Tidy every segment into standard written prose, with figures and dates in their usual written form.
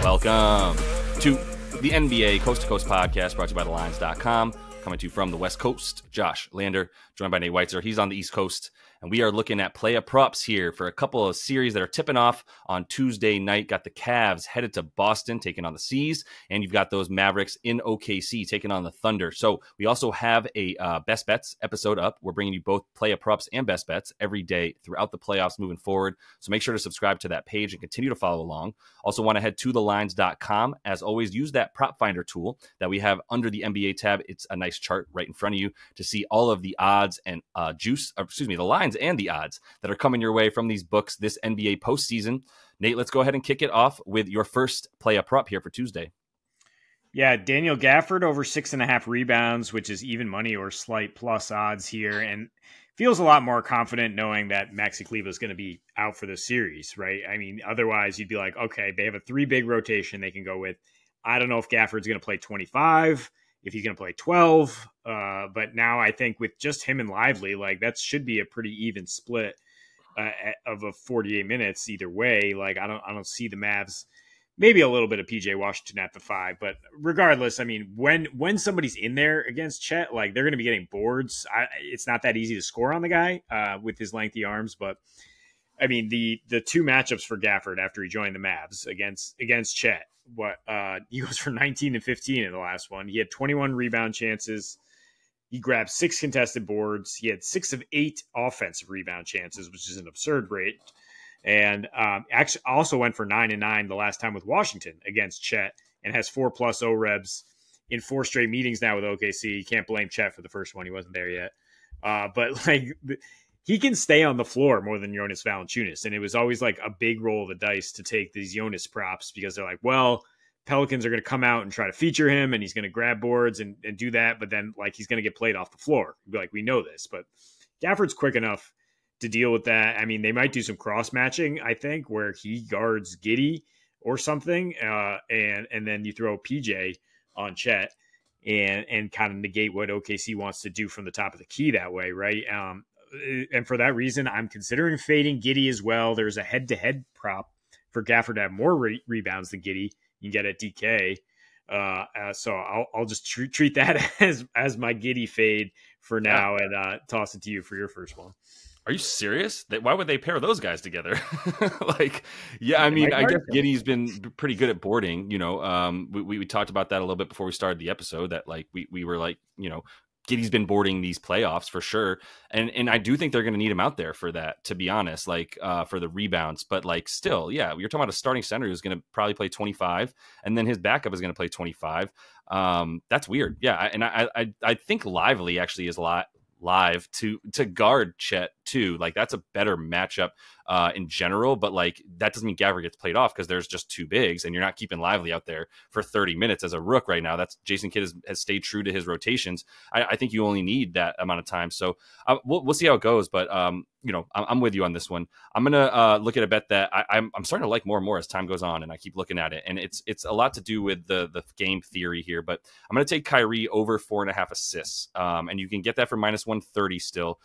Welcome to the NBA Coast to Coast podcast brought to you by TheLines.com. Coming to you from the West Coast, Josh Lander, joined by Nate Weitzer. He's on the East Coast, and we are looking at play-up props here for a couple of series that are tipping off on Tuesday night. Got the Cavs headed to Boston, taking on the C's, and you've got those Mavericks in OKC taking on the Thunder. So we also have a Best Bets episode up. We're bringing you both play-up props and Best Bets every day throughout the playoffs moving forward. So make sure to subscribe to that page and continue to follow along. Also want to head to TheLines.com. As always, use that prop finder tool that we have under the NBA tab. It's a nice chart right in front of you to see all of the odds and the lines and the odds that are coming your way from these books this NBA postseason. Nate, let's go ahead and kick it off with your first play-up prop here for Tuesday. Yeah, Daniel Gafford over 6.5 rebounds, which is even money or slight plus odds here, and feels a lot more confident knowing that Maxi Kleber is going to be out for the series, right? I mean, otherwise you'd be like, okay, they have a 3-big rotation they can go with. I don't know if Gafford's going to play 25, if he's going to play 12, but now I think with just him and Lively, like that should be a pretty even split of a 48 minutes either way. Like I don't see the Mavs. Maybe a little bit of PJ Washington at the 5, but regardless, I mean, when somebody's in there against Chet, like they're going to be getting boards. It's not that easy to score on the guy with his lengthy arms, but I mean the two matchups for Gafford after he joined the Mavs against Chet. He goes for 19 and 15 in the last one. He had 21 rebound chances. He grabbed 6 contested boards. He had 6 of 8 offensive rebound chances, which is an absurd rate. And actually also went for 9 and 9 the last time with Washington against Chet, and has 4+ OREBs in 4 straight meetings now with OKC. You can't blame Chet for the first one. He wasn't there yet. But like he can stay on the floor more than Jonas Valanciunas. And it was always like a big roll of the dice to take these Jonas props because they're like, well, Pelicans are going to come out and try to feature him and he's going to grab boards and do that. But then like he's going to get played off the floor. Be like, we know this, but Gafford's quick enough to deal with that. I mean, they might do some cross matching, I think, where he guards Giddey or something. And then you throw PJ on Chet and kind of negate what OKC wants to do from the top of the key that way. Right. And for that reason, I'm considering fading Giddey as well. There's a head-to-head prop for Gafford to have more rebounds than Giddey. You can get at DK. So I'll just treat that as my Giddey fade for now and toss it to you for your first one. Are you serious? Why would they pair those guys together? I mean, I guess Giddey's been pretty good at boarding. You know, we talked about that a little bit before we started the episode. That like we were like, you know, Giddey's been boarding these playoffs for sure. And I do think they're going to need him out there for that, to be honest, like for the rebounds. But like still, yeah, you're talking about a starting center who's going to probably play 25 and then his backup is going to play 25. That's weird. Yeah. And I think Lively actually is a lot live to guard Chet too. Like that's a better matchup in general, but like that doesn't mean Gafford gets played off because there's just 2 bigs and you're not keeping Lively out there for 30 minutes as a rook right now. That's Jason Kidd has stayed true to his rotations. I think you only need that amount of time. So we'll see how it goes, but you know, I'm with you on this one. I'm gonna look at a bet that I'm starting to like more and more as time goes on, and I keep looking at it, and it's a lot to do with the game theory here. But I'm gonna take Kyrie over 4.5 assists, and you can get that for -130 still,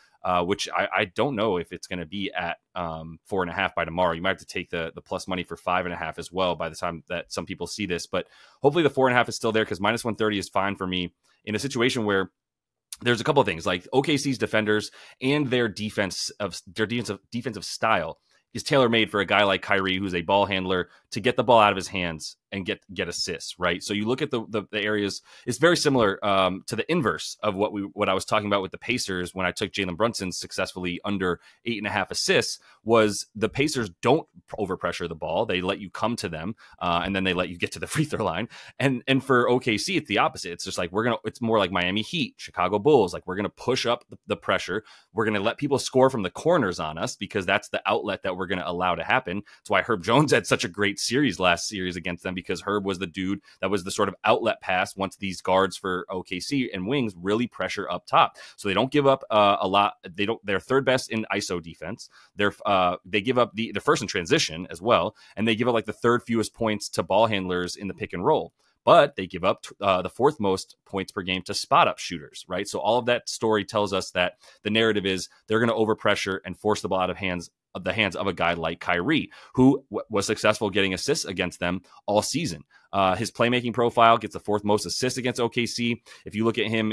which I don't know if it's gonna be at 4.5 by tomorrow. You might have to take the plus money for 5.5 as well by the time that some people see this. But hopefully the 4.5 is still there because -130 is fine for me in a situation where there's a couple of things like OKC's defenders and their defensive style is tailor-made for a guy like Kyrie, who's a ball handler, to get the ball out of his hands and get assists, right? So you look at the areas, it's very similar to the inverse of what I was talking about with the Pacers when I took Jalen Brunson successfully under 8.5 assists. Was the Pacers don't overpressure the ball, they let you come to them, and then they let you get to the free throw line. And for OKC, it's the opposite. It's just like it's more like Miami Heat, Chicago Bulls. Like we're gonna push up the pressure. We're gonna let people score from the corners on us because that's the outlet that we're gonna allow to happen. That's why Herb Jones had such a great last series against them, because Herb was the dude that was the sort of outlet pass once these guards for OKC and wings really pressure up top. So they don't give up a lot. They're third best in ISO defense. They give up the first in transition as well. And they give up like the third fewest points to ball handlers in the pick and roll. But they give up the 4th most points per game to spot up shooters, right? So all of that story tells us that the narrative is they're going to overpressure and force the ball out of hands the hands of a guy like Kyrie, who was successful getting assists against them all season. His playmaking profile gets the fourth most assists against OKC. If you look at him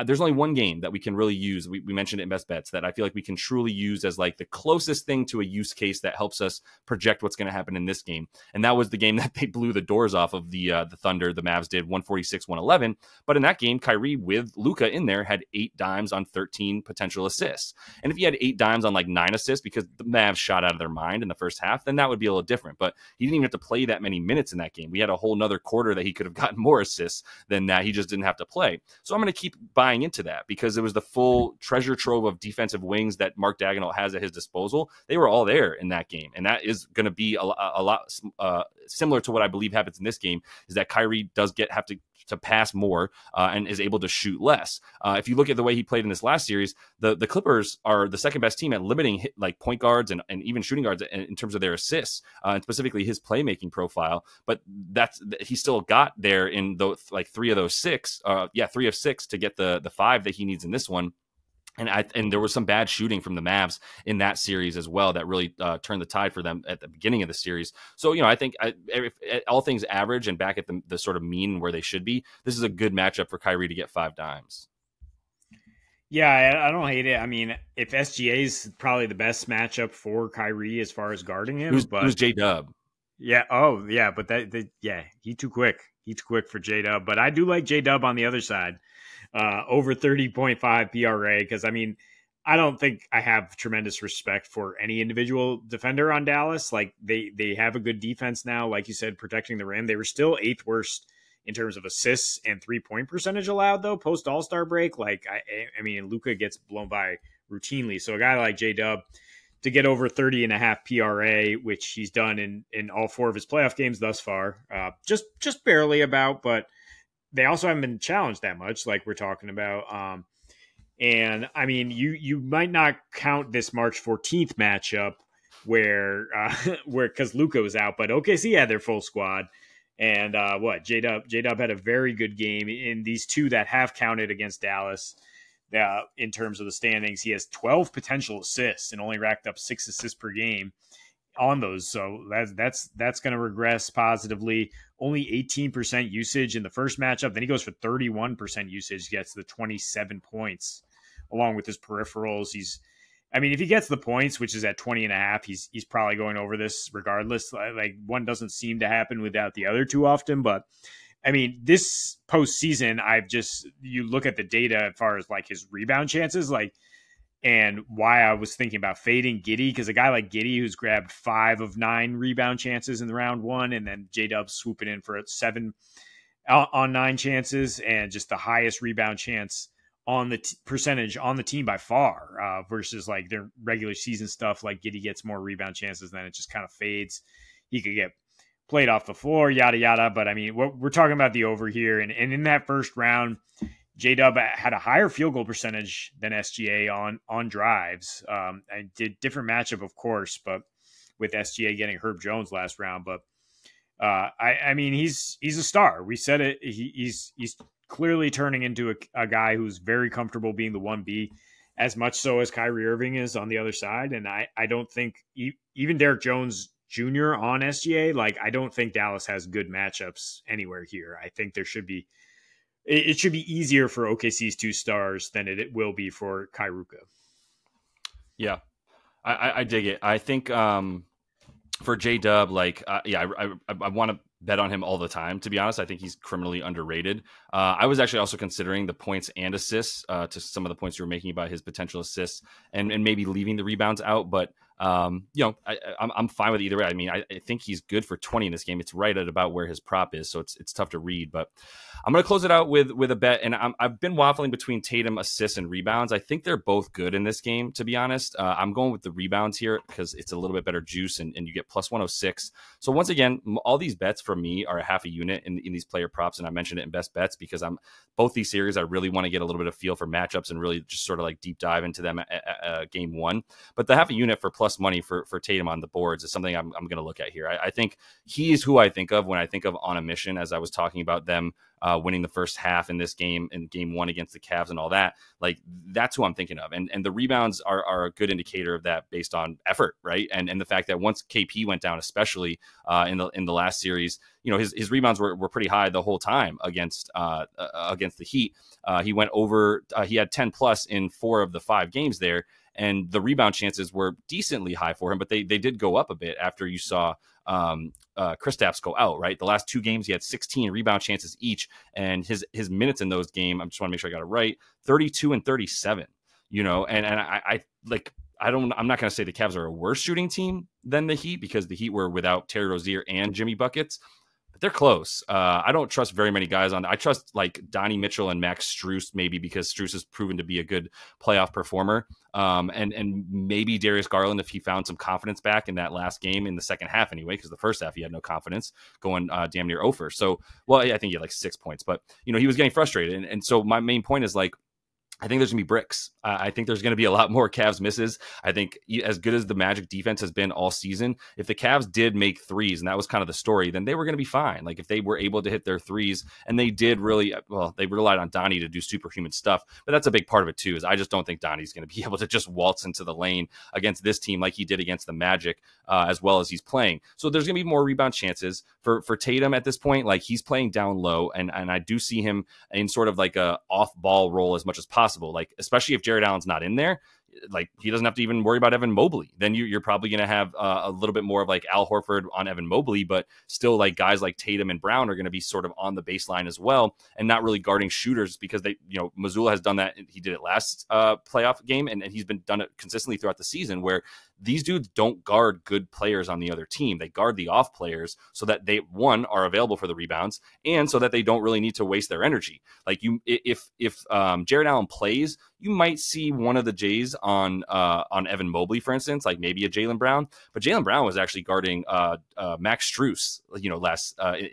there's only one game that we can really use. We mentioned it in Best Bets that I feel like we can truly use as like the closest thing to a use case that helps us project what's going to happen in this game. And that was the game that they blew the doors off of the Thunder. The Mavs did 146-111. But in that game, Kyrie with Luka in there had 8 dimes on 13 potential assists. And if he had 8 dimes on like 9 assists because the Mavs shot out of their mind in the first half, then that would be a little different. But he didn't even have to play that many minutes in that game. We had a whole another quarter that he could have gotten more assists than that. He just didn't have to play. So I'm going to keep buying into that because it was the full treasure trove of defensive wings that Mark Daigneault has at his disposal. They were all there in that game. And that is going to be a lot similar to what I believe happens in this game, is that Kyrie does have to pass more and is able to shoot less. If you look at the way he played in this last series, the Clippers are the second best team at limiting like point guards and even shooting guards in terms of their assists and specifically his playmaking profile. But he still got there in those like 3 of 6 to get the 5 that he needs in this one. And there was some bad shooting from the Mavs in that series as well that really turned the tide for them at the beginning of the series. So, I think if all things average and back at the sort of mean where they should be, this is a good matchup for Kyrie to get 5 dimes. Yeah, I don't hate it. I mean, if SGA is probably the best matchup for Kyrie as far as guarding him. It was J-Dub. Yeah. Oh, yeah. But he too quick. He's too quick for J-Dub. But I do like J-Dub on the other side. Over 30.5 PRA, because I mean, I don't think I have tremendous respect for any individual defender on Dallas. Like they have a good defense now, like you said, protecting the rim. They were still 8th worst in terms of assists and 3-point percentage allowed though post All-Star break. Like I mean, Luka gets blown by routinely, so a guy like J-Dub to get over 30.5 PRA, which he's done in all 4 of his playoff games thus far, just barely about, but they also haven't been challenged that much, like we're talking about. And I mean, you might not count this March 14th matchup where because Luka was out, but OKC had their full squad. And J-Dub had a very good game in these 2 that have counted against Dallas. In terms of the standings, he has 12 potential assists and only racked up 6 assists per game on those. So that's going to regress positively. Only 18% usage in the first matchup. Then he goes for 31% usage, gets the 27 points along with his peripherals. If he gets the points, which is at 20.5, he's probably going over this regardless. Like one doesn't seem to happen without the other too often, but I mean, this postseason, you look at the data as far as like his rebound chances, and why I was thinking about fading Giddey, because a guy like Giddey, who's grabbed 5 of 9 rebound chances in the round 1, and then J-Dub swooping in for 7 on 9 chances, and just the highest rebound chance on the percentage on the team by far, versus like their regular season stuff. Like Giddey gets more rebound chances, then it just kind of fades. He could get played off the floor, yada, yada. But I mean, we're talking about the over here. And in that first round, J-Dub had a higher field goal percentage than SGA on drives. And did different matchup, of course, but with SGA getting Herb Jones last round. But I mean, he's a star. We said it. He's clearly turning into a guy who's very comfortable being the 1B, as much so as Kyrie Irving is on the other side. And I don't think even Derek Jones Jr. on SGA, like I don't think Dallas has good matchups anywhere here. I think it should be easier for OKC's 2 stars than it will be for Kairuka. Yeah, I dig it. I think for J-Dub, I want to bet on him all the time, to be honest. I think he's criminally underrated. I was actually also considering the points and assists to some of the points you were making about his potential assists and maybe leaving the rebounds out. But, I'm fine with either way. I mean, I think he's good for 20 in this game. It's right at about where his prop is. So it's tough to read, but I'm going to close it out with a bet. And I've been waffling between Tatum assists and rebounds. I think they're both good in this game, to be honest. I'm going with the rebounds here because it's a little bit better juice and you get plus 106. So once again, all these bets for me are a half a unit in these player props. And I mentioned it in best bets because both these series, I really want to get a little bit of feel for matchups and really just sort of like deep dive into them at game 1. But the half a unit for plus plus money for Tatum on the boards is something I'm going to look at here. I think he's who I think of when I think of on a mission, as I was talking about them winning the first half in this game, in game one against the Cavs and all that. Like, that's who I'm thinking of. And the rebounds are a good indicator of that based on effort, right? And the fact that once KP went down, especially in the last series, you know, his rebounds were pretty high the whole time against the Heat. He went over, he had 10 plus in 4 of the 5 games there. And the rebound chances were decently high for him, but they did go up a bit after you saw Kristaps go out, right? The last 2 games, he had 16 rebound chances each, and his minutes in those games, I just want to make sure I got it right, 32 and 37, you know, and I'm not going to say the Cavs are a worse shooting team than the Heat, because the Heat were without Terry Rozier and Jimmy Buckets, but they're close. I don't trust very many guys I trust like Donnie Mitchell and Max Strus, maybe because Strus has proven to be a good playoff performer. And maybe Darius Garland, if he found some confidence back in that last game in the second half anyway, because the first half he had no confidence, going damn near over. So, well, I think he had like 6 points, but you know, he was getting frustrated. And so my main point is, like, I think there's going to be bricks. I think there's going to be a lot more Cavs misses. I think as good as the Magic defense has been all season, if the Cavs did make threes, and that was kind of the story, then they were going to be fine. Like, if they were able to hit their threes, and they did really well, they relied on Donnie to do superhuman stuff. But that's a big part of it too, is I just don't think Donnie's going to be able to just waltz into the lane against this team like he did against the Magic, as well as he's playing. So there's going to be more rebound chances for Tatum at this point. Like, he's playing down low, and I do see him in sort of like a off ball role as much as possible. Like, especially if Jared Allen's not in there, like, he doesn't have to even worry about Evan Mobley. Then you're probably going to have a little bit more of like Al Horford on Evan Mobley, but still, like, guys like Tatum and Brown are going to be sort of on the baseline as well, and not really guarding shooters, because they, you know, Mazzulla has done that. He did it last playoff game, and he's been done it consistently throughout the season, where these dudes don't guard good players on the other team. They guard the off players so that they, one, are available for the rebounds, and so that they don't really need to waste their energy. Like, if Jared Allen plays, you might see one of the Jays on Evan Mobley, for instance, like maybe a Jaylen Brown. But Jaylen Brown was actually guarding Max Strus, you know,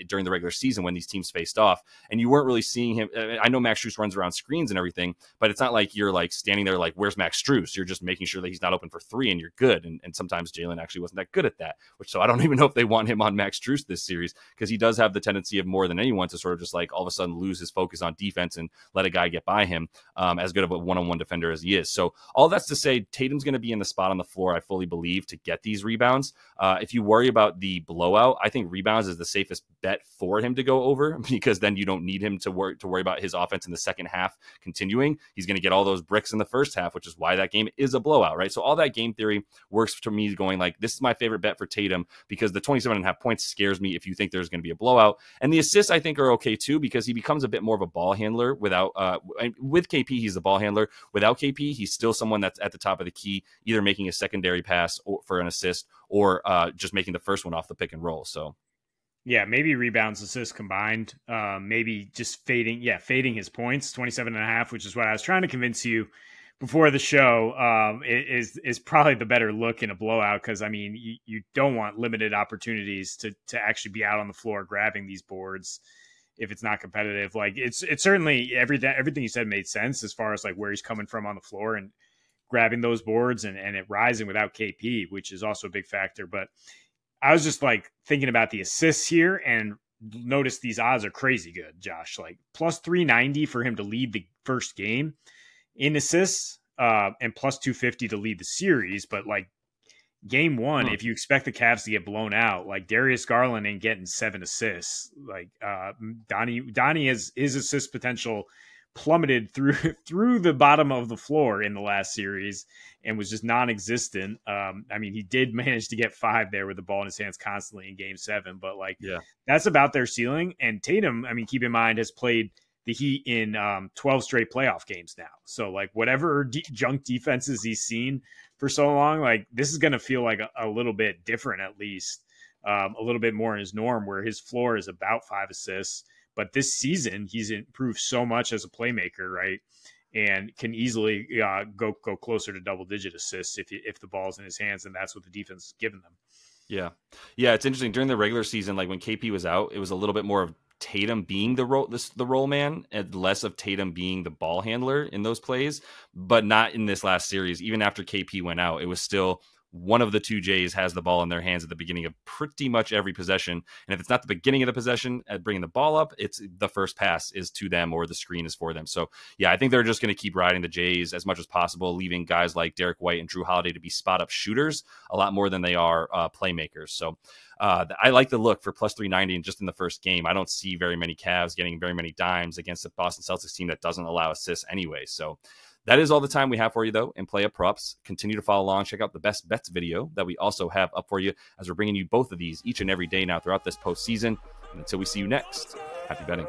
during the regular season when these teams faced off, and you weren't really seeing him. I know Max Strus runs around screens and everything, but it's not like you're like standing there like, where's Max Strus? You're just making sure that he's not open for 3, and you're good. And sometimes Jaylen actually wasn't that good at that, so I don't even know if they want him on Max Strus this series, because he does have the tendency of, more than anyone, to sort of just like all of a sudden lose his focus on defense and let a guy get by him, as good of a one-on-one defender as he is. So all that's to say, Tatum's going to be in the spot on the floor, I fully believe, to get these rebounds. If you worry about the blowout, I think rebounds is the safest bet for him to go over, because then you don't need him to worry about his offense in the second half continuing. He's going to get all those bricks in the first half, which is why that game is a blowout, right? So all that game theory works for me, going like, this is my favorite bet for Tatum, because the 27.5 points scares me if you think there's going to be a blowout. And the assists, I think, are okay too, because he becomes a bit more of a ball handler with KP. He's a ball handler. Without KP, he's still someone that's at the top of the key, either making a secondary pass for an assist, or just making the first one off the pick and roll. So yeah, maybe rebounds, assists combined. Maybe just fading his points, 27.5, which is what I was trying to convince you before the show, is probably the better look in a blowout, because I mean, you don't want limited opportunities to actually be out on the floor grabbing these boards if it's not competitive. Like, it's certainly everything you said made sense as far as like where he's coming from on the floor and grabbing those boards and it rising without KP, which is also a big factor. But I was just like thinking about the assists here, and notice these odds are crazy good, Josh. Like, plus 390 for him to lead the first game in assists, and plus 250 to lead the series. But like, game one, if you expect the Cavs to get blown out, like, Darius Garland ain't getting 7 assists. Like, Donnie has his assist potential plummeted through the bottom of the floor in the last series and was just non-existent. I mean, he did manage to get 5 there with the ball in his hands constantly in game 7, but like, that's about their ceiling. And Tatum, I mean, keep in mind, has played the Heat in 12 straight playoff games now. So like, whatever junk defenses he's seen for so long, like, this is going to feel like a little bit different, at least a little bit more in his norm, where his floor is about 5 assists. But this season, he's improved so much as a playmaker, right? And can easily go closer to double-digit assists if the ball's in his hands, and that's what the defense is giving them. Yeah. It's interesting. During the regular season, like when KP was out, it was a little bit more of Tatum being the roll man, and less of Tatum being the ball handler in those plays, but not in this last series. Even after KP went out, it was still one of the two Jays has the ball in their hands at the beginning of pretty much every possession. And if it's not the beginning of the possession at bringing the ball up, it's the first pass is to them or the screen is for them. So yeah, I think they're just going to keep riding the Jays as much as possible, leaving guys like Derek White and Drew Holiday to be spot up shooters a lot more than they are playmakers. So I like the look for plus 390 and just in the first game. I don't see very many Cavs getting very many dimes against a Boston Celtics team that doesn't allow assists anyway. So that is all the time we have for you, though, in Play Up Props. Continue to follow along. Check out the Best Bets video that we also have up for you as we're bringing you both of these each and every day now throughout this postseason. And until we see you next, happy betting.